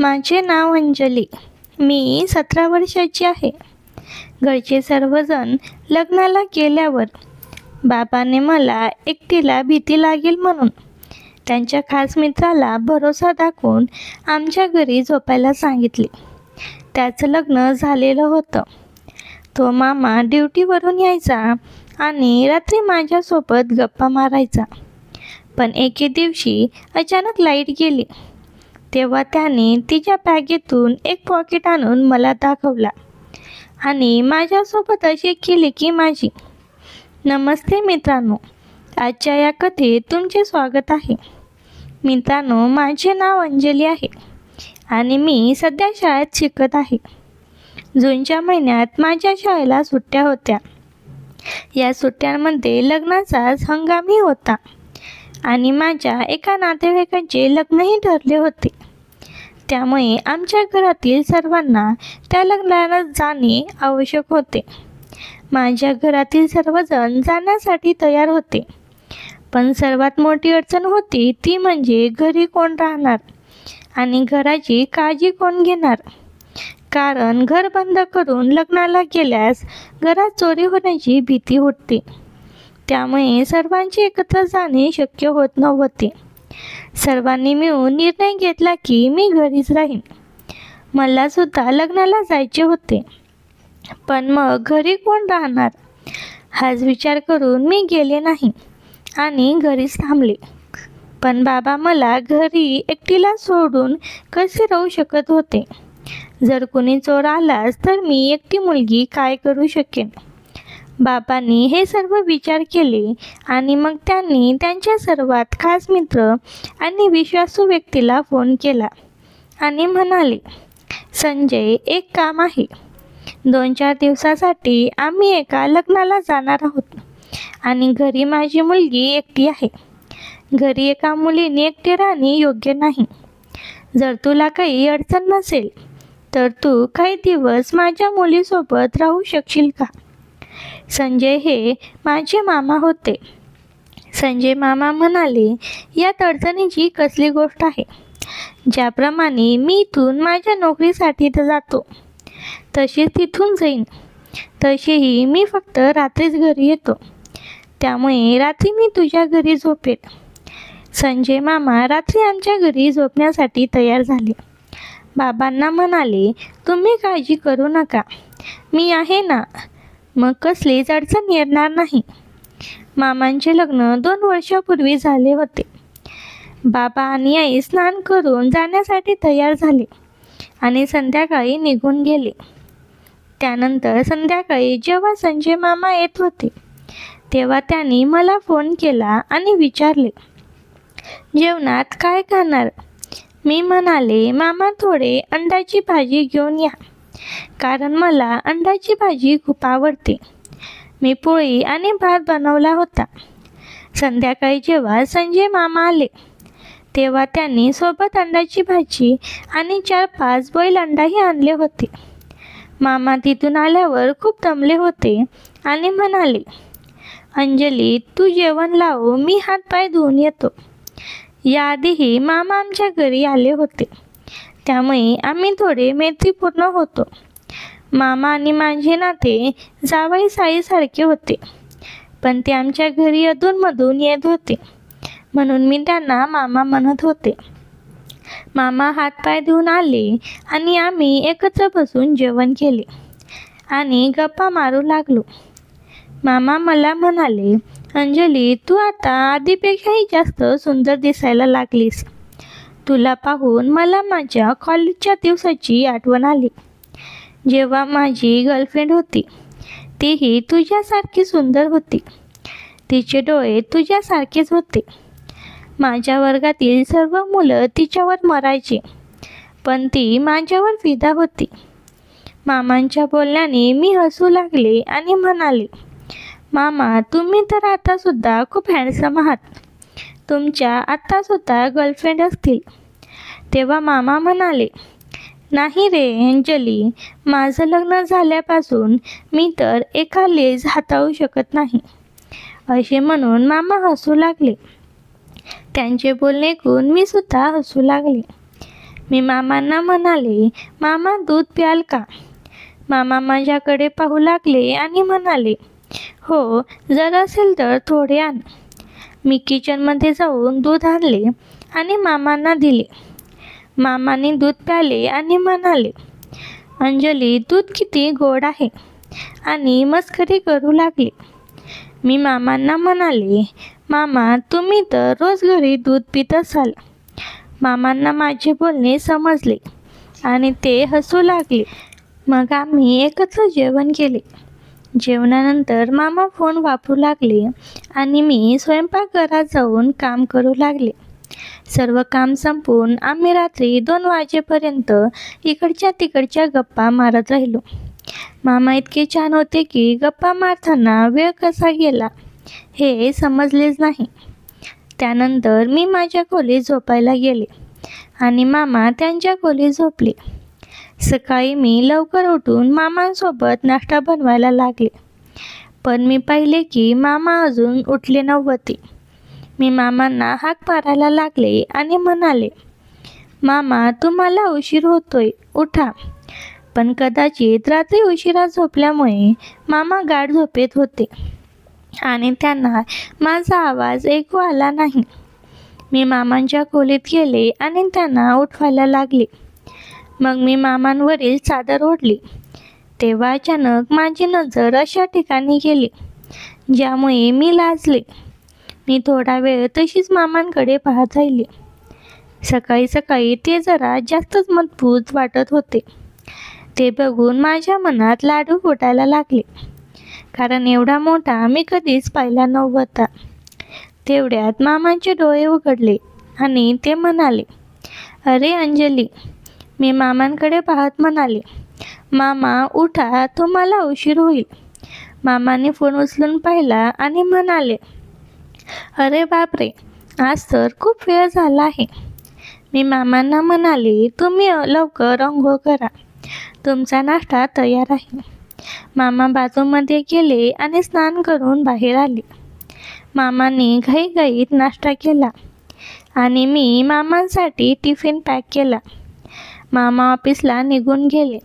माझे नाव अंजली. मी 17 वर्षाची आहे. घरचे सर्वजण लग्नाला गेल्यावर बाबाने मला एकटीला भीती लागेल म्हणून त्यांच्या खास मित्राला भरोसा दाखवून आमच्या घरी झोपायला सांगितले. त्याचं लग्न झालेलं होतं. तो मामा ड्युटीवरून यायचा आणि रात्री माझ्यासोबत गप्पा मारायचा. पण एके दिवशी अचानक लाईट गेली. तेव्हा त्याने तिच्या बॅगेतून एक पॉकेट आणून मला दाखवला आणि माझ्यासोबत अशी केली की माझी. नमस्ते मित्रांनो, आजच्या या कथेत तुमचे स्वागत आहे. मित्रांनो, माझे नाव अंजली आहे आणि मी सध्या शाळेत शिकत आहे. जूनच्या महिन्यात माझ्या शाळेला सुट्ट्या होत्या. या सुट्ट्यांमध्ये लग्नाचाच हंगामही होता आणि माझ्या एका नातेवाईकांचे लग्नही ठरले होते. त्यामुळे आमच्या घरातील सर्वांना त्या लग्नाला जाणे आवश्यक होते. माझ्या घरातील सर्वजण जाण्यासाठी तयार होते. पण सर्वात मोठी अडचण होती ती म्हणजे घरी कोण राहणार आणि घराची काळजी कोण घेणार. कारण घर बंद करून लग्नाला गेल्यास घरात चोरी होण्याची भीती उठते. त्यामुळे सर्वांचे एकत्र जाणे शक्य होत नव्हते. सर्वांनी मिळून निर्णय घेतला की मी घरीच राहीन. मला सुद्धा लग्नाला जायचे होते, पण मग घरी कोण राहणार हाच विचार करून मी गेले नाही आणि घरीच थांबले. पण बाबा मला घरी एकटीला सोडून कसे राहू शकत होते. जर कोणी चोर आलाच तर मी एकटी मुलगी काय करू शकेन. बाबांनी हे सर्व विचार केले आणि मग त्यांनी त्यांच्या सर्वात खास मित्र आणि विश्वासू व्यक्तीला फोन केला आणि म्हणाले, संजय, एक काम आहे. 2-4 दिवसासाठी आम्ही एका लग्नाला जाणार आहोत आणि घरी माझी मुलगी एकटी आहे. घरी एका मुलीने एकटी राहणे योग्य नाही. जर तुला काही अडचण नसेल तर तू काही दिवस माझ्या मुलीसोबत राहू शकशील का. संजय हे माझे मामा होते. संजय मामा म्हणाले, यात अडचणीची कसली गोष्ट आहे. ज्याप्रमाणे मी इथून माझ्या नोकरीसाठी जातो तशीच तिथून जाईन. तशीही मी फक्त रात्रीच घरी येतो. त्यामुळे रात्री मी तुझ्या घरी झोपेन. संजय मामा रात्री आमच्या घरी झोपण्यासाठी तयार झाले. बाबांना म्हणाले, तुम्ही काळजी करू नका, मी आहे ना, मग कसलीच अडचण येणार नाही. मामांचे लग्न 2 वर्षापूर्वी झाले होते. बाबा आणि आई स्नान करून जाण्यासाठी तयार झाले आणि संध्याकाळी निघून गेले. त्यानंतर संध्याकाळी जेव्हा संजय मामा येत होते तेव्हा त्यांनी मला फोन केला आणि विचारले, जेवणात काय खाणार. मी म्हणाले, मामा थोडे अंड्याची भाजी घेऊन या, कारण मला अंड्याची भाजी खूप आवडते. मी पोळी आणि भात बनवला होता. संध्याकाळी जेव्हा संजय मामा आले तेव्हा त्यांनी सोबत अंड्याची भाजी आणि 4-5 बॉईल अंडाही आणले होते. मामा तिथून आल्यावर खूप दमले होते आणि म्हणाले, अंजली, तू जेवण लाव, मी हातपाय धुवून येतो. याआधीही मामा आमच्या घरी आले होते, त्यामुळे आम्ही थोडे मैत्रीपूर्ण होतो. मामा आणि माझे नाते जावई साईसारखे होते, पण ते आमच्या घरी अधूनमधून येत होते म्हणून मी त्यांना मामा म्हणत होते. मामा हातपाय धुवून आले आणि आम्ही एकत्र बसून जेवण केले आणि गप्पा मारू लागलो. मामा मला म्हणाले, अंजली, तू आता आधीपेक्षाही जास्त सुंदर दिसायला लागलीस. तुला पाहून मला माझ्या कॉलेजच्या दिवसाची आठवण आली, जेव्हा माझी गर्लफ्रेंड होती. तीही तुझ्यासारखी सुंदर होती. तिचे डोळे तुझ्यासारखेच होते. माझ्या वर्गातील सर्व मुलं तिच्यावर मरायची, पण ती माझ्यावर फिदा होती. मामांच्या बोलण्याने मी हसू लागले आणि म्हणाले, मामा, तुम्ही तर आतासुद्धा खूप हँडसम आहात. तुमच्या आत्तासुद्धा गर्लफ्रेंड असतील. तेव्हा मामा म्हणाले, नाही रे अंजली, माझं लग्न झाल्यापासून मी तर एका लेज हाताळू शकत नाही. असे म्हणून मामा हसू लागले. त्यांचे बोलणे ऐकून मी सुद्धा हसू लागले. मी मामांना म्हणाले, मामा दूध प्याल का? मामा माझ्याकडे पाहू लागले आणि म्हणाले, हो, जर असेल तर थोडे आण. मी किचनमध्ये जाऊन दूध आणले आणि मामांना दिले. मामाने दूध प्याले आणि म्हणाले, अंजली, दूध किती गोड आहे, आणि मस्करी करू लागले. मी मामांना म्हणाले, मामा, तुम्ही तर रोज घरी दूध पित असाल. मामांना माझे बोलणे समजले आणि ते हसू लागले. मग आम्ही एकत्र जेवण केले. जेवणानंतर मामा फोन वापरू लागले आणि मी स्वयंपाकघरात जाऊन काम करू लागले. सर्व काम संपवून आम्ही रात्री 2 वाजेपर्यंत इकडच्या तिकडच्या गप्पा मारत राहिलो. मामा इतके छान होते की गप्पा मारताना वेळ कसा गेला हे समजलेच नाही. त्यानंतर मी माझ्या खोलीत झोपायला गेले आणि मामा त्यांच्या खोलीत झोपले. सकाळी मी लवकर उठून मामांसोबत नाश्ता बनवायला लागले. पण मी पाहिले की मामा अजून उठले नव्हते. मी मामांना हाक मारायला लागले आणि म्हणाले, मामा, तुम्हाला उशीर होतोय, उठा. पण कदाचित रात्री उशिरा झोपल्यामुळे मामा गाढ झोपेत होते आणि त्यांना माझा आवाज ऐकू आला नाही. मी मामांच्या खोलीत गेले आणि त्यांना उठवायला लागले. मग मी मामांवरील चादर ओढली. तेव्हा अचानक माझी नजर अशा ठिकाणी गेली ज्यामुळे मी लाजले. मी थोडा वेळ तशीच मामांकडे पाहत राहिली. सकाळी सकाळी ते जरा जास्तच मजबूत वाटत होते. ते बघून माझ्या मनात लाडू फुटायला लागले, कारण एवढा मोठा मी कधीच पाहिला नव्हता. तेवढ्यात मामांचे डोळे उघडले आणि ते म्हणाले, अरे अंजली. मी मामांकडे पाहत म्हणाले, मामा, उठा, तुम्हाला उशीर होईल. मामाने फोन उचलून पाहिला आणि म्हणाले, अरे बापरे, आज तर खूप वेळ झाला आहे. मी मामांना म्हणाले, तुम्ही लवकर अंघोळ करा, तुमचा नाश्ता तयार आहे. मामा बाथरूममध्ये गेले आणि स्नान करून बाहेर आले. मामाने घाईघाईत नाश्ता केला आणि मी मामांसाठी टिफिन पॅक केला. मामा ऑफिसला निघून गेले.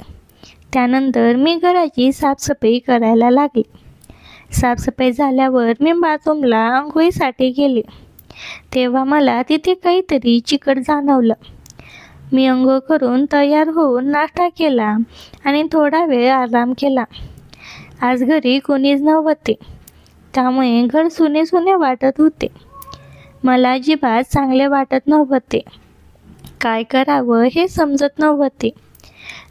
त्यानंतर मी घराची साफसफाई करायला लागले. साफसफाई झाल्यावर मी बाथरूमला अंघोळीसाठी गेले. तेव्हा मला तिथे काहीतरी चिकट जाणवलं. मी अंघोळ करून तयार होऊन नाश्ता केला आणि थोडा वेळ आराम केला. आज घरी कोणीच नव्हते, त्यामुळे घर सुने सुने वाटत होते. मला अजिबात चांगले वाटत नव्हते. काय करावं हे समजत नव्हते.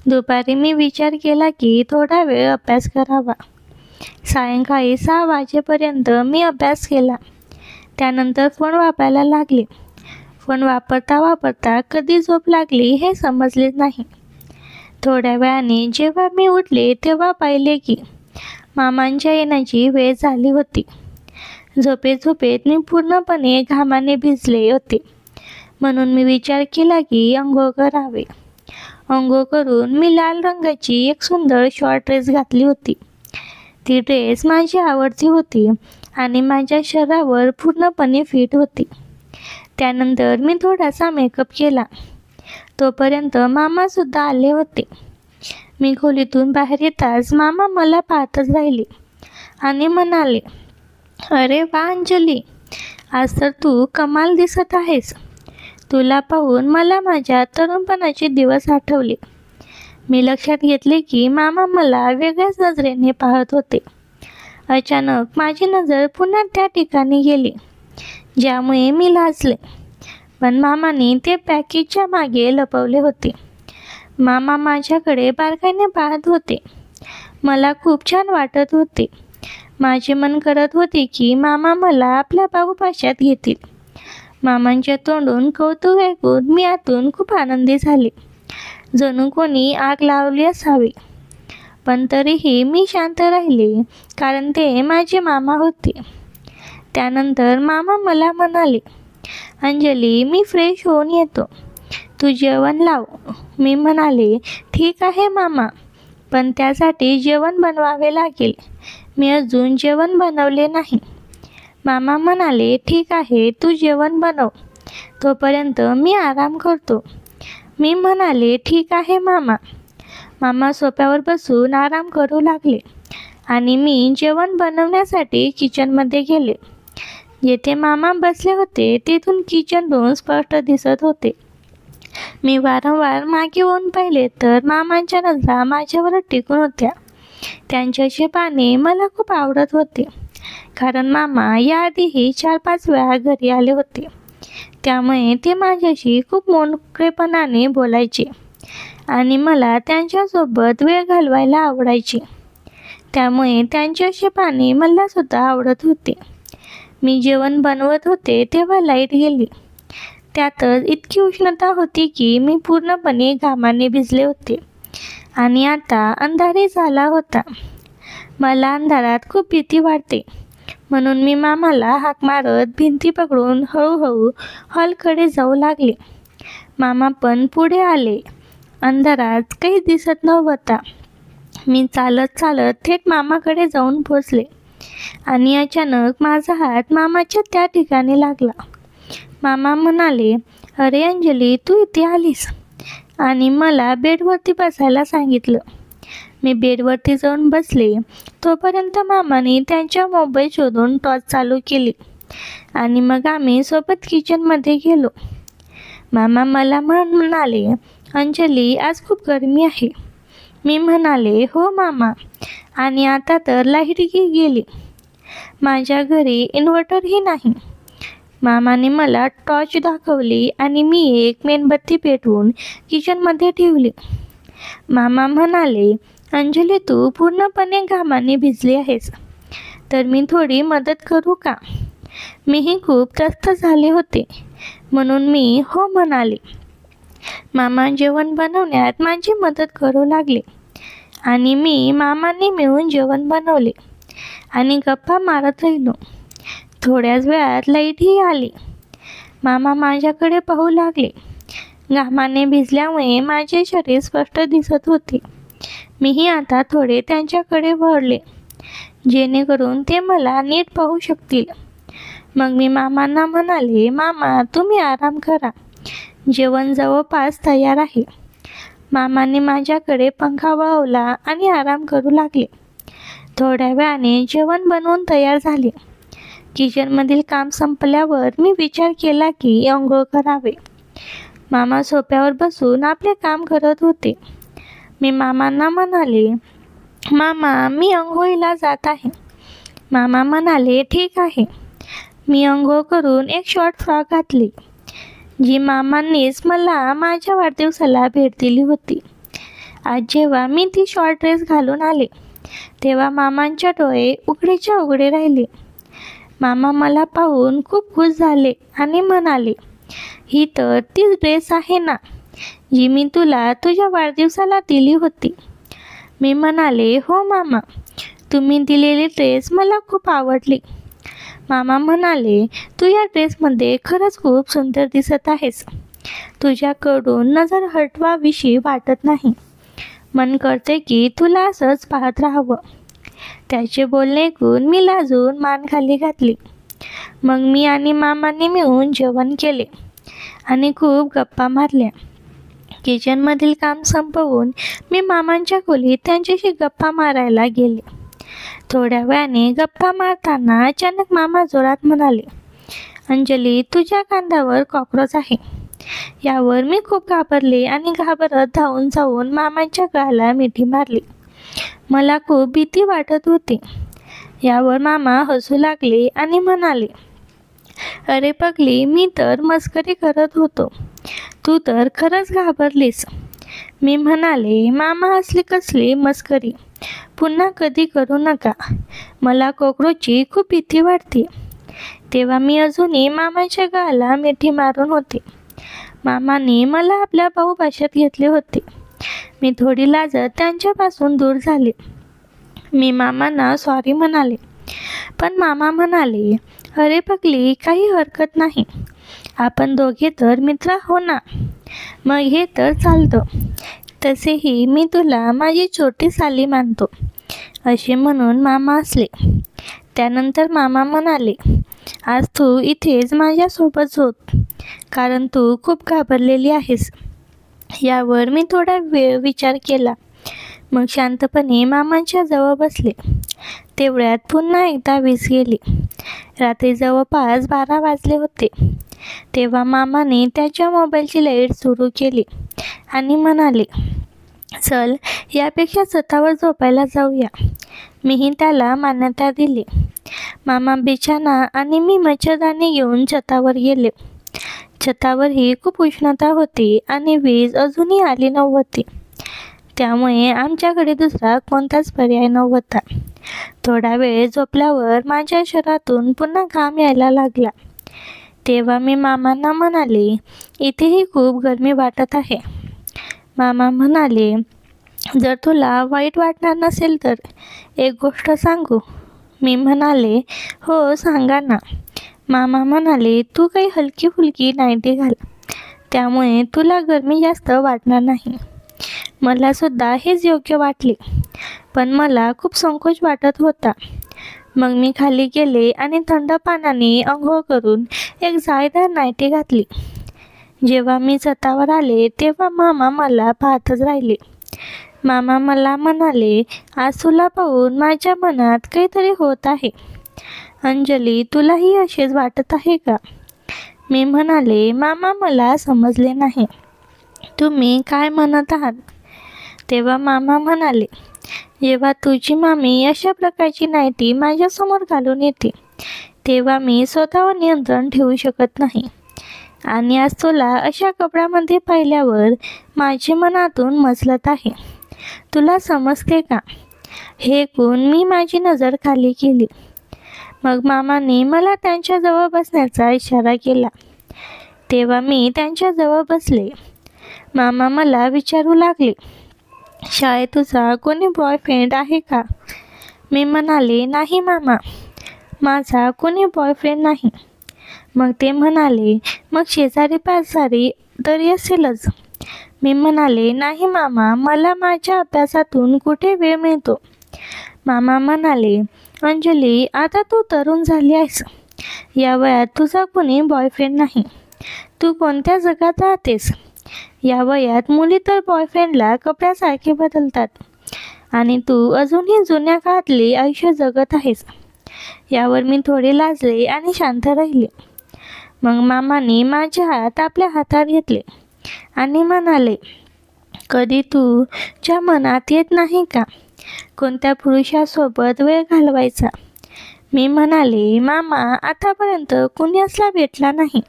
दुपारी मी विचार केला की थोडा वेळ अभ्यास करावा. सायंकाळी 6 वाजेपर्यंत मी अभ्यास केला. त्यानंतर फोन वापरायला लागले. फोन वापरता वापरता कधी झोप लागली हे समजलेच नाही. थोड्या वेळाने जेव्हा मी उठले तेव्हा पाहिले की मामांच्या येण्याची वेळ झाली होती. झोपेत झोपेत मी पूर्णपणे घामाने भिजले होते, म्हणून मी विचार केला की अंघोळ करावे. अंघोळ करून मी लाल रंगाची एक सुंदर शॉर्ट ड्रेस घातली होती. ती ड्रेस माझी आवडती होती आणि माझ्या शरीरावर पूर्णपणे फिट होती. त्यानंतर मी थोडासा मेकअप केला. तोपर्यंत मामासुद्धा आले होते. मी खोलीतून बाहेर येताच मामा मला पाहतच राहिले आणि म्हणाले, अरे वा अंजली, आज तर तू कमाल दिसत आहेस. तुला पाहून मला माझ्या तरुणपणाचे दिवस आठवले. मी लक्षात घेतले की मामा मला वेगळ्याच नजरेने पाहत होते. अचानक माझी नजर पुन्हा त्या ठिकाणी गेली ज्यामुळे मी लाजले. पण मामाने ते पॅकेजच्या मागे लपवले होते. मामा माझ्याकडे बारकाईने पाहत होते. मला खूप छान वाटत होते. माझे मन करत होते की मामा मला आपल्या बाहुपाशात घेतील. मामांच्या तोंडून कौतुक ऐकून मी आतून खूप आनंदी झाले, जणू कोणी आग लावली असावी. पण तरीही मी शांत राहिले, कारण ते माझे मामा होते. त्यानंतर मामा मला म्हणाले, अंजली, मी फ्रेश होऊन येतो, तू जेवण लाव. मी म्हणाले, ठीक आहे मामा, पण त्यासाठी जेवण बनवावे लागेल. मी अजून जेवण बनवले नाही. मामा म्हणाले, ठीक आहे, तू जेवण बनव, तोपर्यंत मी आराम करतो. मी म्हणाले, ठीक आहे मामा. मामा सोफ्यावर बसून आराम करू लागले आणि मी जेवण बनवण्यासाठी किचनमध्ये गेले. जेथे मामा बसले होते तिथून किचन रूम स्पष्ट दिसत होते. मी वारंवार मागे वळून पाहिले तर मामांच्या नजरा माझ्यावर टिकून होत्या. त्यांच्याचे पाने मला खूप आवडत होते, कारण मामा याआधीही 4-5 वेळा घरी आले होते. त्यामुळे ते माझ्याशी खूप मोकळेपणाने बोलायचे आणि मला त्यांच्यासोबत वेळ घालवायला आवडायचे. त्यामुळे त्यांच्याशी पाने मला सुद्धा आवडत होते. मी जेवण बनवत होते तेव्हा लाईट गेली. त्यातच इतकी उष्णता होती की मी पूर्णपणे घामाने भिजले होते आणि आता अंधारही झाला होता. मला अंधारात खूप भीती वाटते, म्हणून मी मामाला हाक मारत भिंती पकडून हळूहळू हॉलकडे जाऊ लागले. मामा पण पुढे आले. अंधारात काही दिसत नव्हता. मी चालत चालत थेट मामाकडे जाऊन पोचले आणि अचानक माझा हात मामाच्या त्या ठिकाणी लागला. मामा म्हणाले, अरे अंजली, तू इथे आलीस, आणि मला बेडवरती बसायला सांगितलं. मी बेडवरती जाऊन बसले तोपर्यंत मामाने त्यांच्या मोबाईल शोधून टॉर्च चालू केली आणि मग आम्ही सोबत किचनमध्ये गेलो. मामा मला म्हणाले, अंजली, आज खूप गरमी आहे. मी म्हणाले, हो मामा, आणि आता तर लाईटही गेली. माझ्या घरी इन्व्हर्टरही नाही. मामाने मला टॉर्च दाखवली आणि मी एक मेणबत्ती पेटवून किचनमध्ये ठेवली. मामा म्हणाले, अंजली, तू पूर्णपणे घामाने भिजली आहेस, तर मी थोडी मदत करू का? मीही खूप त्रस्त झाले होते, म्हणून मी हो म्हणाले. मामा जेवण बनवण्यात माझी मदत करू लागले आणि मी मामाने मिळून जेवण बनवले आणि गप्पा मारत राहिलो. थोड्याच वेळात लाईटही आली. मामा माझ्याकडे पाहू लागले. घामाने भिजल्यामुळे माझे शरीर स्पष्ट दिसत होते. मीही आता थोडे त्यांच्याकडे वळले, जेणेकरून ते मला नीट पाहू शकतील. मग मी मामांना म्हणाले, मामा, तुम्ही आराम करा, जेवण जवळपास तयार आहे. मामाने माझ्याकडे पंखा वळवला आणि आराम करू लागले. थोड्या वेळाने जेवण बनवून तयार झाले. किचनमधील काम संपल्यावर मी विचार केला की अंघोळ करावे. मामा सोफ्यावर बसून आपले काम करत होते. मी मामांना म्हणाले, मामा, मी अंघोळीला जात आहे. मामा म्हणाले, ठीक आहे. मी अंघोळ करून एक शॉर्ट फ्रॉक घातली, जी मामांनीच मला माझ्या वाढदिवसाला भेट दिली होती. आज जेव्हा मी ती शॉर्ट ड्रेस घालून आले तेव्हा मामांचे डोळे उघडेच्या उघडे राहिले. मामा मला पाहून खूप खुश झाले आणि म्हणाले, ही तर तीच ड्रेस आहे ना, जी मी तुला तुझ्या वाढदिवसाला दिली होती. मी म्हणाले, हो मामा, तुम्ही दिलेली ड्रेस मला खूप आवडली. मामा म्हणाले, तू या ड्रेसमध्ये खरंच खूप सुंदर दिसत आहेस. तुझ्याकडून नजर हटवावीशी वाटत नाही. मन करते की तुला असंच पाहत राहावं. त्याचे बोलणे ऐकून मी लाजून मान खाली घातली. मग मी आणि मामाने मिळून जेवण केले आणि खूप गप्पा मारल्या. किचनमधील काम संपवून मी मामांच्या खोलीत त्यांच्याशी गप्पा मारायला गेले. थोड्या वेळाने गप्पा मारताना अचानक मामा जोरात म्हणाले, अंजली, तुझ्या कांद्यावर कॉक्रोच आहे. यावर मी खूप घाबरले आणि घाबरत धावून जाऊन मामांच्या गळाला मिठी मारली. मला खूप भीती वाटत होती. यावर मामा हसू लागले आणि म्हणाले, अरे पगली, मी तर मस्करी करत होतो, तू तर खरंच घाबरलीस. मी म्हणाले, मामा, असली कसली मस्करी पुन्हा कधी करू नका. मला कॉक्रोचची खूप भीती वाटते. तेव्हा मी अजूनही मामाच्या गळाला मिठी मारून होते. मामाने मला आपल्या भाऊभाषेत घेतले होते. मी थोडी लाजत त्यांच्यापासून दूर झाले. मी मामांना सॉरी म्हणाले, पण मामा म्हणाले, अरे पगली, काही हरकत नाही. आपण दोघे तर मित्र हो ना, मग हे तर चालतं. तसेही मी तुला माझी छोटी साली मानतो, असे म्हणून मामा हसले. त्यानंतर मामा म्हणाले, आज तू इथेच माझ्यासोबत झोप, कारण तू खूप घाबरलेली आहेस. यावर मी थोडा वेळ विचार केला. मग शांतपणे मामांच्या जवळ बसले. तेवढ्यात पुन्हा एकदा वीज गेली. रात्री जवळपास 12 वाजले होते. तेव्हा मामाने त्याच्या मोबाईलची लाईट सुरू केली आणि म्हणाले, चल यापेक्षा छतावर झोपायला जाऊया. मीही त्याला मान्यता दिली. मामा बिछाना आणि मी मच्छरदाणी घेऊन छतावर गेले. छतावरही खूप उष्णता होती आणि वीज अजूनही आली नव्हती. त्यामुळे आमच्याकडे दुसरा कोणताच पर्याय नव्हता. थोडा वेळ झोपल्यावर माझ्या शरीरातून पुन्हा घाम यायला लागला. तेव्हा मी मामांना म्हणाले, इथेही खूप गरमी वाटत आहे. मामा म्हणाले, जर तुला वाईट वाटणार नसेल तर एक गोष्ट सांगू. मी म्हणाले, हो सांगा ना. मामा म्हणाले, तू काही हलकी फुलकी नाईटी घाल, त्यामुळे तुला गरमी जास्त वाटणार नाही. मला सुद्धा हेच योग्य वाटले, पण मला खूप संकोच वाटत होता. मग मी खाली गेले आणि थंड पाण्याने अंघोळ करून एक जाळीदार नाईटी घातली. जेव्हा मी छतावर आले तेव्हा मामा मला पाहतच राहिले. मामा मला म्हणाले, आज तुला पाहून माझ्या मनात काहीतरी होत आहे. अंजली, तुलाही असेच वाटत आहे का? मी म्हणाले, मामा मला समजले नाही. तुम्ही काय म्हणत आहात? तेव्हा मामा म्हणाले, जेव्हा तुझी मामी अशा प्रकारची नाईटी माझ्यासमोर घालून येते तेव्हा मी स्वतःवर नियंत्रण ठेवू शकत नाही. आणि आज तुला अशा कपड्यामध्ये पाहिल्यावर माझे मनातून मचलत आहे. तुला समजते का? हे ऐकून मी माझी नजर खाली केली. मग मामाने मला त्यांच्याजवळ बसण्याचा इशारा केला. तेव्हा मी त्यांच्याजवळ बसले. मामा मला विचारू लागले, शाळेत तुझा कोणी बॉयफ्रेंड आहे का? मी म्हणाले, नाही मामा, माझा कोणी बॉयफ्रेंड नाही. मग ते म्हणाले, मग शेजारी पाजारी तरी असेलच. मी म्हणाले, नाही मामा, मला माझ्या अभ्यासातून कुठे वेळ मिळतो. मामा म्हणाले, अंजली, आता तू तरुण झाली आहेस. या वयात तुझा कोणी बॉयफ्रेंड नाही. तू कोणत्या जगात राहतेस? या वयात मुली तर बॉयफ्रेंडला कपड्यासारखे बदलतात आणि तू अजूनही जुन्या काळातले आयुष्य जगत आहेस. यावर मी थोडे लाजले आणि शांत राहिले. मग मामाने माझे हात आपल्या हातात घेतले आणि म्हणाले, कधी तुझ्या मनात येत नाही का कोणत्या पुरुषासोबत वेळ घालवायचा? मी म्हणाले, मामा, आतापर्यंत कुणी असला भेटला नाही.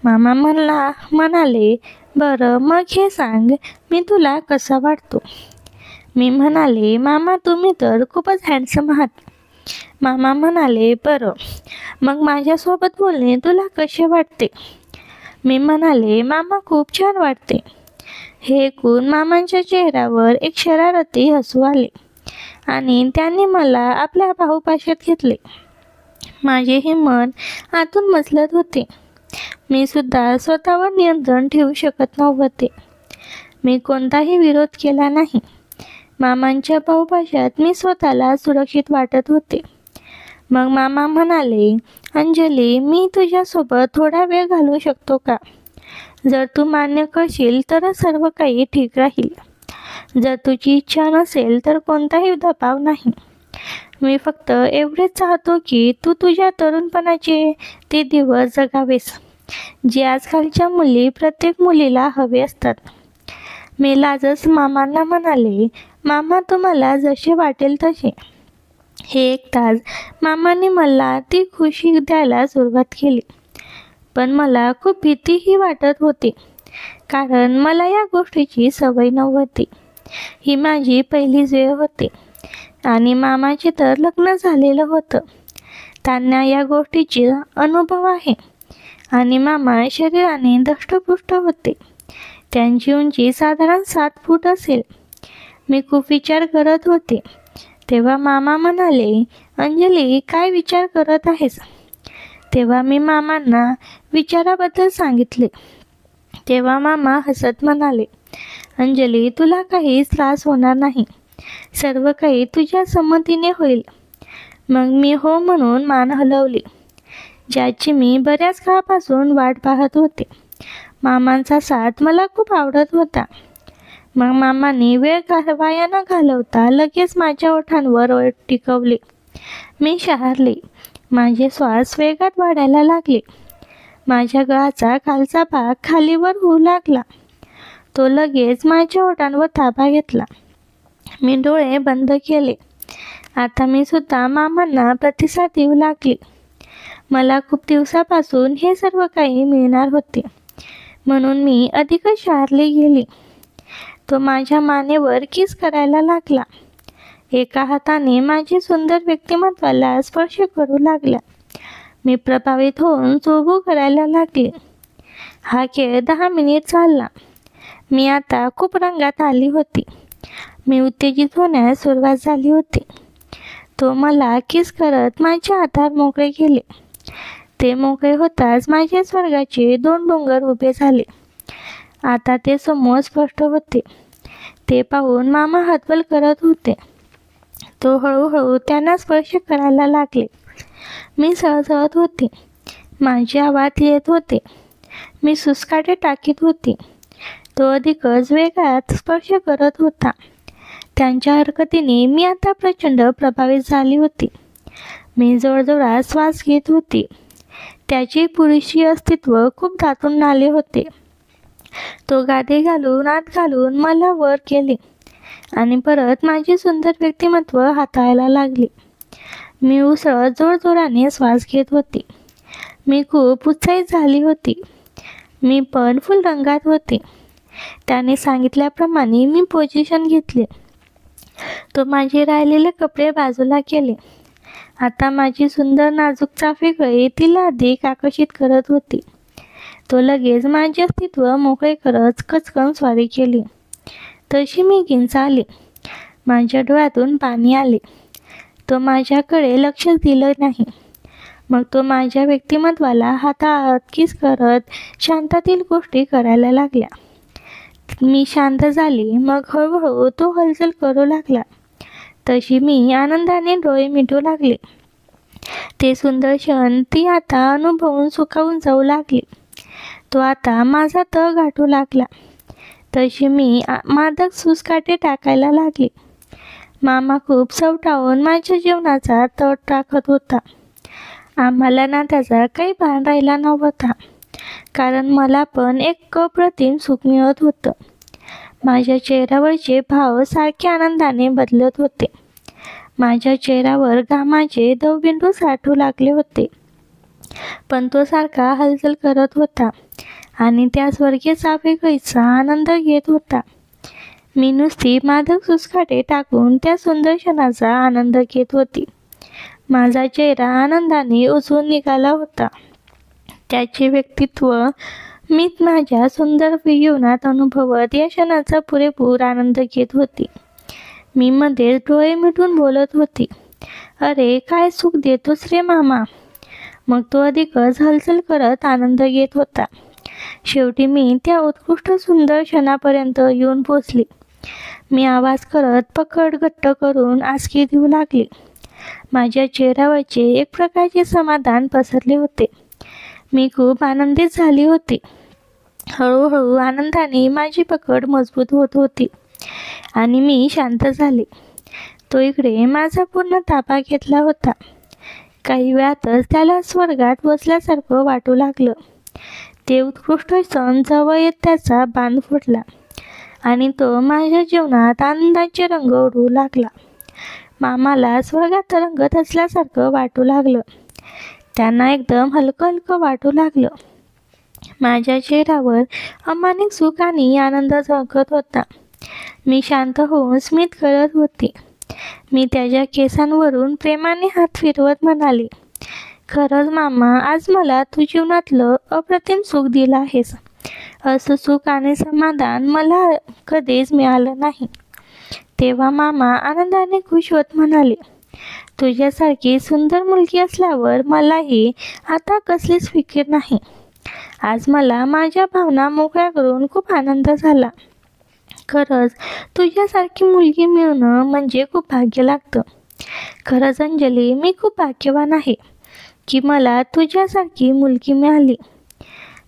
मामा म्हणाले, बरं मग हे सांग, मी तुला कसा वाटतो? मी म्हणाले, मामा, तुम्ही तर खूपच हँडसम आहात. मामा म्हणाले, बरं मग माझ्यासोबत बोलणे तुला कसे वाटते? मी म्हणाले, मामा, खूप छान वाटते. हे ऐकून मामांच्या चेहऱ्यावर एक शरारती हसू आले आणि त्यांनी मला आपल्या बाहुपाशात घेतले. माझेही मन आतून मचलत होते. मी सुद्धा स्वतःवर नियंत्रण ठेवू शकत नव्हते. मी कोणताही विरोध केला नाही. मामांच्या बाहुपाशात मी स्वतःला सुरक्षित वाटत होते. मग मामा म्हणाले, अंजली, मी तुझ्यासोबत थोडा वेळ घालवू शकतो का? जर तू मान्य करशील तर सर्व काही ठीक राहील. जर तुझी इच्छा नसेल तर कोणताही दबाव नाही. मी फक्त एवढेच चाहतो की तू तुझ्या तरुणपणाचे ते दिवस जगावेस जे आजकालच्या मुली प्रत्येक मुलीला हवे असतात. मी लाजच मामांना म्हणाले, मामा, तुम्हाला जसे वाटेल तसे. हे ऐकताच मामाने मला ती खुशी द्यायला सुरुवात केली. पण मला खूप भीतीही वाटत होती, कारण मला या गोष्टीची सवय नव्हती. ही माझी पहिलीच वेळ होती आणि मामाचे तर लग्न झालेलं होतं. त्यांना या गोष्टीचा अनुभव आहे आणि मामा शरीराने धष्टपुष्ट होते. त्यांची उंची साधारण 7 फूट असेल. मी खूप विचार करत होते. तेव्हा मामा म्हणाले, अंजली, काय विचार करत आहेस? तेव्हा मी मामांना विचाराबद्दल सांगितले. तेव्हा मामा हसत म्हणाले, अंजली, तुला काहीच त्रास होणार नाही. सर्व काही तुझ्या संमतीने होईल. मग मी हो म्हणून मान हलवली, ज्याची मी बऱ्याच काळापासून वाट पाहत होते. मामांचा साथ मला खूप आवडत होता. मग मामांनी वेळ वाया न घालवता लगेच माझ्या ओठांवर ओठ टिकवले. मी शहारले. माझे श्वास वेगात वाढायला लागले. माझ्या गळाचा खालचा भाग खालीवर होऊ लागला. तो लगेच माझ्या ओठांवर ताबा घेतला. मी डोळे बंद केले. आता मी सुद्धा मामांना प्रतिसाद देऊ लागले. मला खूप दिवसापासून हे सर्व काही मिळणार होते, म्हणून मी अधिकच शहारली गेली. तो माझ्या मानेवर किस करायला लागला. एका हाताने माझी सुंदर व्यक्तिमत्वाला स्पर्श करू लागला. मी प्रभावित होऊन चुळबुळ करायला लागले. हा खेळ 10 मिनिट चालला. मी आता खूप रंगात आली होती. मी उत्तेजित होण्यास सुरुवात झाली होती. तो मला किस करत माझे हात मोकळे केले. ते मोकळे होताच माझ्या स्वर्गाचे 2 डोंगर उभे झाले. आता ते समोर स्पष्ट होते. ते पाहून मामा हातबल करत होते. तो हळूहळू त्यांना स्पर्श करायला लागले. मी सळसळत होते. माझे आवाज येत होते. मी सुस्काटे टाकीत होती. तो अधिकच वेगात स्पर्श करत होता. त्यांच्या हरकतीने मी आता प्रचंड प्रभावित झाली होती. मी जोरजोरात श्वास घेत होती. त्याचे पुरुषी अस्तित्व खूप दाटून आले होते. तो गादी घालून आत घालून मला वर केले आणि परत माझे सुंदर व्यक्तिमत्व हाताळायला लागले. मी उसळत जोरजोराने श्वास घेत होते. मी खूप उत्साहित झाली होती. मी पण फुल रंगात होते. त्याने सांगितल्याप्रमाणे मी पोझिशन घेतले. तो माझे राहिलेले कपडे बाजूला केले. आता माझी सुंदर नाजूक चाफी गळी तिला अधिक आकर्षित करत होती. तो लगेच माझे अस्तित्व मोकळे करत कचकन स्वारी केली. तशी मी किंचाळले. माझ्या डोळ्यातून पाणी आले. तो माझ्याकडे लक्ष दिलं नाही. मग तो माझ्या व्यक्तिमत्वाला हातात किस करत शांतातील गोष्टी करायला लागल्या. मी शांत झाली. मग हळूहळू तो हालचाल करू लागला. तशी मी आनंदाने डोळे मिटू लागले. ते सुंदर क्षण ती आता अनुभवून सुखावून जाऊ लागली. तो आता माझा तळ गाठू लागला. तशी मी मादक सुस्काटे टाकायला लागली. मामा खूप सवटावून माझ्या जीवनाचा तट टाकत होता. आम्हाला ना त्याचा काही भान राहिला नव्हता, कारण मला पण एक अप्रतिम सुख मिळत होतं. माझ्या चेहऱ्यावरचे भाव सारखे आनंदाने बदलत होते. माझ्या चेहऱ्यावर घामाचे दवबिंदू साठू लागले होते. पण तो सारखा हालचाल करत होता आणि त्या स्वर्गीय चाफेकळीचा आनंद घेत होता. मी नुसती मादक सुस्काटे टाकून त्या सुंदर क्षणाचा आनंद घेत होती. माझा चेहरा आनंदाने उजळून निघाला होता. त्याचे व्यक्तित्व मी माझ्या सुंदर जीवनात अनुभवत या क्षणाचा पुरेपूर आनंद घेत होती. मी मध्ये डोळे मिटून बोलत होती, अरे काय सुख देतोस रे मामा. मग तो अधिकच हालचाल करत आनंद घेत होता. शेवटी मी त्या उत्कृष्ट सुंदर क्षणापर्यंत येऊन पोचली. मी आवाज करत पकड घट्ट करून आसकी देऊ लागली. माझ्या चेहऱ्यावरचे एक प्रकारचे समाधान पसरले होते. मी खूप आनंदित झाली होती. हळूहळू आनंदाने माझी पकड मजबूत होत होती आणि मी शांत झाले. तो इकडे माझा पूर्ण ताबा घेतला होता. काही वेळातच त्याला स्वर्गात बसल्यासारखं वाटू लागलं. ते उत्कृष्ट क्षण जवळ येत त्याचा बांध फुटला आणि तो माझ्या जीवनात आनंदाचे रंग उडवू लागला. मामाला स्वर्गात तरंगत असल्यासारखं वाटू लागलं. त्यांना एकदम हलकं हलकं वाटू लागलं. माझ्या चेहऱ्यावर अमानिक सुख आणि आनंद झळकत होता. मी शांत होऊन स्मित करत होती. मी त्याच्या केसांवरून प्रेमाने हात फिरवत म्हणाले, खरंच मामा, आज मला तू जीवनातलं अप्रतिम सुख दिलं आहेस. असं सुख आणि समाधान मला कधीच मिळालं नाही. तेव्हा मामा आनंदाने खुश होत म्हणाले, तुझ्यासारखी सुंदर मुलगी असल्यावर मलाही आता कसलीच फिकीर नाही. आज मला माझ्या भावना मोकळ्या करून खूप आनंद झाला. खरंच तुझ्यासारखी मुलगी मिळणं म्हणजे खूप भाग्य लागतं. खरंच अंजली, मी खूप भाग्यवान आहे की मला तुझ्यासारखी मुलगी मिळाली.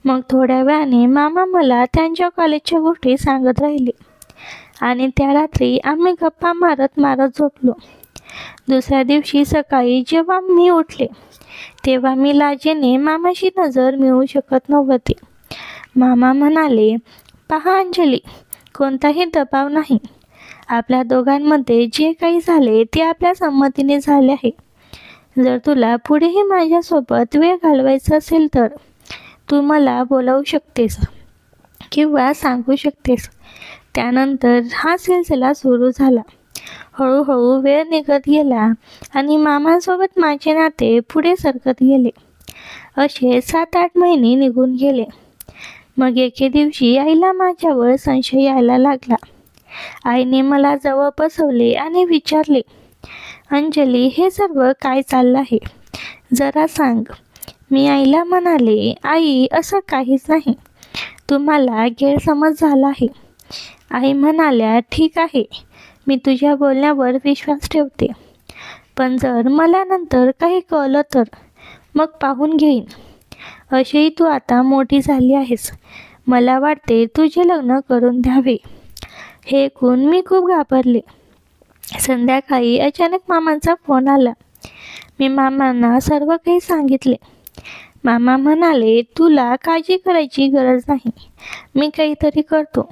मग थोड्या वेळाने मामा मला त्यांच्या कॉलेजच्या गोष्टी सांगत राहिले आणि त्या रात्री आम्ही गप्पा मारत मारत झोपलो. दुसऱ्या दिवशी सकाळी जेव्हा मी उठले तेव्हा मी लाजेने मामाशी नजर मिळवू शकत नव्हते. मामा म्हणाले, "पहा अंजली, कोणताही दबाव नाही. आपल्या दोघांमध्ये जे काही झाले ते आपल्या संमतीने झाले आहे. जर तुला पुढेही माझ्यासोबत वेळ घालवायचा असेल तर तू मला बोलावू शकतेस किंवा सांगू शकतेस." त्यानंतर हा सिलसिला सुरू झाला. हळूहळू वेळ निघत गेला आणि मामांसोबत माझे नाते पुढे सरकत गेले. असे 7-8 महिने निघून गेले. मग एके दिवशी आईला माझ्यावर संशय यायला लागला. आईने मला जवळ बसवले आणि विचारले, "अंजली, हे सर्व काय चाललं आहे? जरा सांग." मी आईला म्हणाले, "आई, असं काहीच नाही. तुम्हाला गैरसमज झाला आहे." आई म्हणाल्या, "ठीक आहे, मी तुझ्या बोलण्यावर विश्वास ठेवते. पण जर मला नंतर काही कळलं तर मग पाहून घेईन. अशीही तू आता मोठी झाली आहेस. मला वाटते तुझे लग्न करून द्यावे." हे ऐकून मी खूप घाबरले. संध्याकाळी अचानक मामांचा फोन आला. मी मामांना सर्व काही सांगितले. मामा म्हणाले, "तुला काळजी करायची गरज नाही. मी काहीतरी करतो."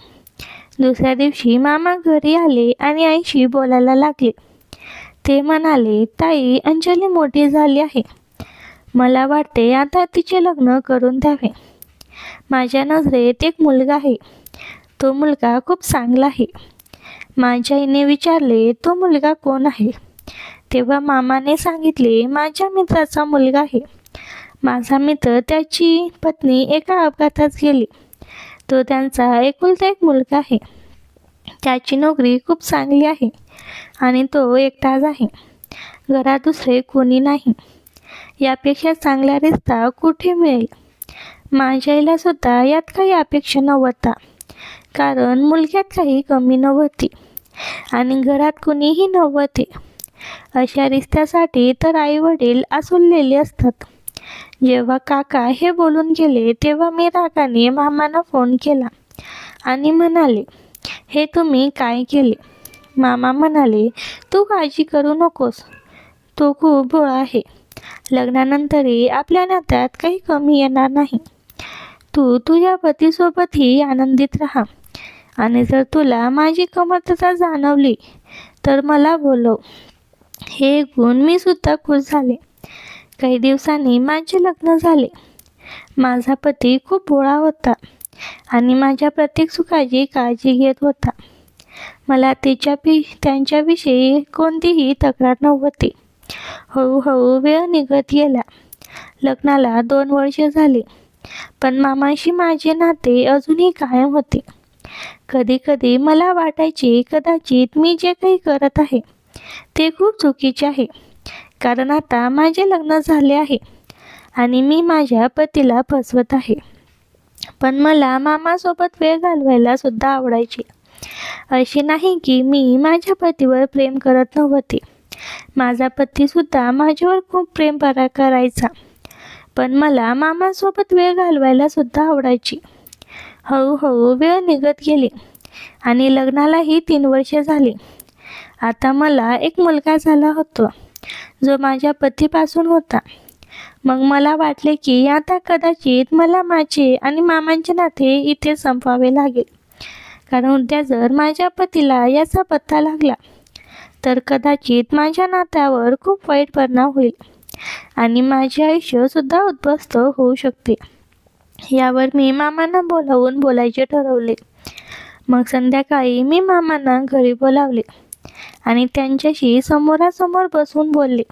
दुसऱ्या दिवशी मामा घरी आले आणि आईशी बोलायला लागले. ते म्हणाले, "ताई, अंजली मोठी झाली आहे. मला वाटते आता तिचे लग्न करून द्यावे. माझ्या नजरेत एक मुलगा आहे. तो मुलगा खूप चांगला आहे." माझ्या आईने विचारले, "तो मुलगा कोण आहे?" तेव्हा मामाने सांगितले, "माझ्या मित्राचा मुलगा आहे. माझा मित्र, त्याची पत्नी एका अपघातात गेली. तो त्यांचा एकुलता एक मुलगा आहे. त्याची नोकरी खूप चांगली आहे आणि तो एकटाच आहे. घरात दुसरे कोणी नाही. यापेक्षा चांगला रिश्ता कुठे मिळेल?" माझ्या आईला सुद्धा यात काही अपेक्षा नव्हता, कारण मुलग्यात काही कमी नव्हती आणि घरात कुणीही नव्हते. अशा रिश्त्यासाठी तर आई वडील आसुरलेले असतात. जेव्हा काका हे बोलून गेले तेव्हा मी रागाने मामांना फोन केला आणि म्हणाले, "हे तुम्ही काय केले?" मामा म्हणाले, "तू काळजी करू नकोस. तो खूप भोळा आहे. लग्नानंतरही आपल्या नात्यात काही कमी येणार नाही. तू तुझ्या पतीसोबतही आनंदित राहा आणि जर तुला माझी कमतरता जाणवली तर मला बोलव." हे ऐकून मी सुद्धा खुश झाले. काही दिवसांनी माझे लग्न झाले. माझा पती खूप भोळा होता आणि माझ्या प्रत्येक सुखाची काळजी घेत होता. मला त्यांच्याविषयी कोणतीही तक्रार नव्हती. हळूहळू वेळ निघत गेला. लग्नाला 2 वर्ष झाली, पण मामांशी माझे नाते अजूनही कायम होते. कधी कधी मला वाटायचे कदाचित मी जे काही करत आहे ते खूप चुकीचे आहे, कारण आता माझे लग्न झाले आहे आणि मी माझ्या पतीला फसवत आहे. पण मला मामासोबत वेळ घालवायला सुद्धा आवडायचे. असे नाही की मी माझ्या पतीवर प्रेम करत नव्हते. माझा पतीसुद्धा माझ्यावर खूप प्रेम करायचा, पण मला मामासोबत वेळ घालवायला सुद्धा आवडायची. हळूहळू वेळ निघत गेली आणि लग्नालाही 3 वर्ष झाली. आता मला एक मुलगा झाला होता, जो माझ्या पतीपासून होता. मग मला वाटले की आता कदाचित मला माझे आणि मामांचे नाते इथे संपवावे लागेल, कारण उद्या जर माझ्या पतीला याचा पत्ता लागला तर कदाचित माझ्या नात्यावर खूप वाईट परिणाम होईल आणि माझे आयुष्यसुद्धा उद्ध्वस्त होऊ शकते. यावर मी मामांना बोलावून बोलायचे ठरवले. मग संध्याकाळी मी मामांना घरी बोलावले आणि त्यांच्याशी समोरासमोर बसून बोलले.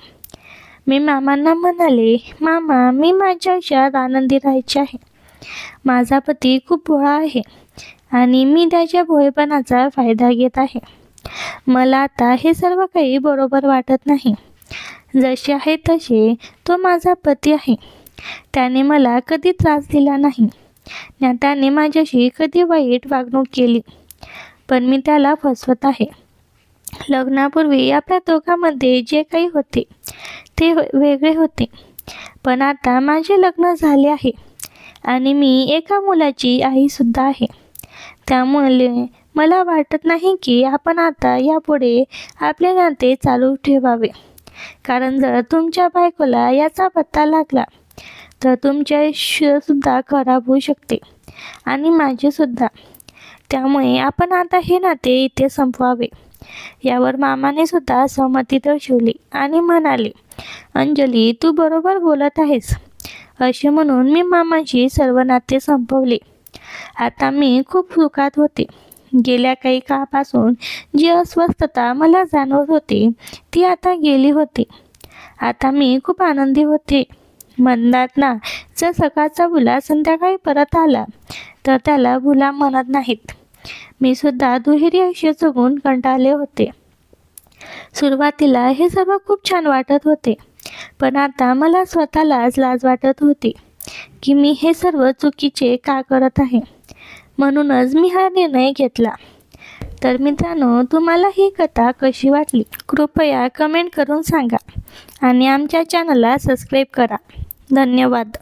मी मामांना म्हणाले, "मामा, मी माझ्या आयुष्यात आनंदी राहायचे आहे. माझा पती खूप भोळा आहे आणि मी त्याच्या भोळेपणाचा फायदा घेत आहे. मला आता हे सर्व काही बरोबर वाटत नाही. जसे आहे तसे तो माझा पती आहे. त्याने मला कधी त्रास दिला नाही. त्याने माझ्याशी कधी वाईट वागणूक केली, पण मी त्याला फसवत आहे. लग्नापूर्वी आपल्या दोघांमध्ये जे काही होते ते वेगळे होते, पण आता माझे लग्न झाले आहे आणि मी एका मुलाची आईसुद्धा आहे. त्यामुळे मला वाटत नाही की आपण आता यापुढे आपले नाते चालू ठेवावे. कारण जर तुमच्या बायकोला याचा पत्ता लागला तर तुमचे आयुष्यसुद्धा खराब होऊ शकते आणि माझेसुद्धा. त्यामुळे आपण आता हे नाते इथे संपवावे. यावर मामाने सुद्धा सहमती दर्शवली आणि म्हणाले, अंजली, तू बरोबर बोलत आहेस. असे म्हणून मी मामाची सर्व नाते संपवले. आता मी खूप सुखात होते. गेल्या काही काळापासून जी अस्वस्थता मला जाणवत होती ती आता गेली होती. आता मी खूप आनंदी होते. म्हणतात ना, जर सकाळचा मुला संध्याकाळी परत आला तर त्याला भुला म्हणत नाहीत. मी सुद्धा दुहेरी आयुष्य जगून कंटाळले होते. सुरुवातीला हे सर्व खूप छान वाटत होते, पण आता मला स्वतःलाच लाज वाटत होती की मी हे सर्व चुकीचे का करत आहे. म्हणूनच मी हा निर्णय घेतला. तर मित्रांनो, तुम्हाला ही कथा कशी वाटली कृपया कमेंट करून सांगा आणि आमच्या चॅनलला सबस्क्राईब करा. धन्यवाद.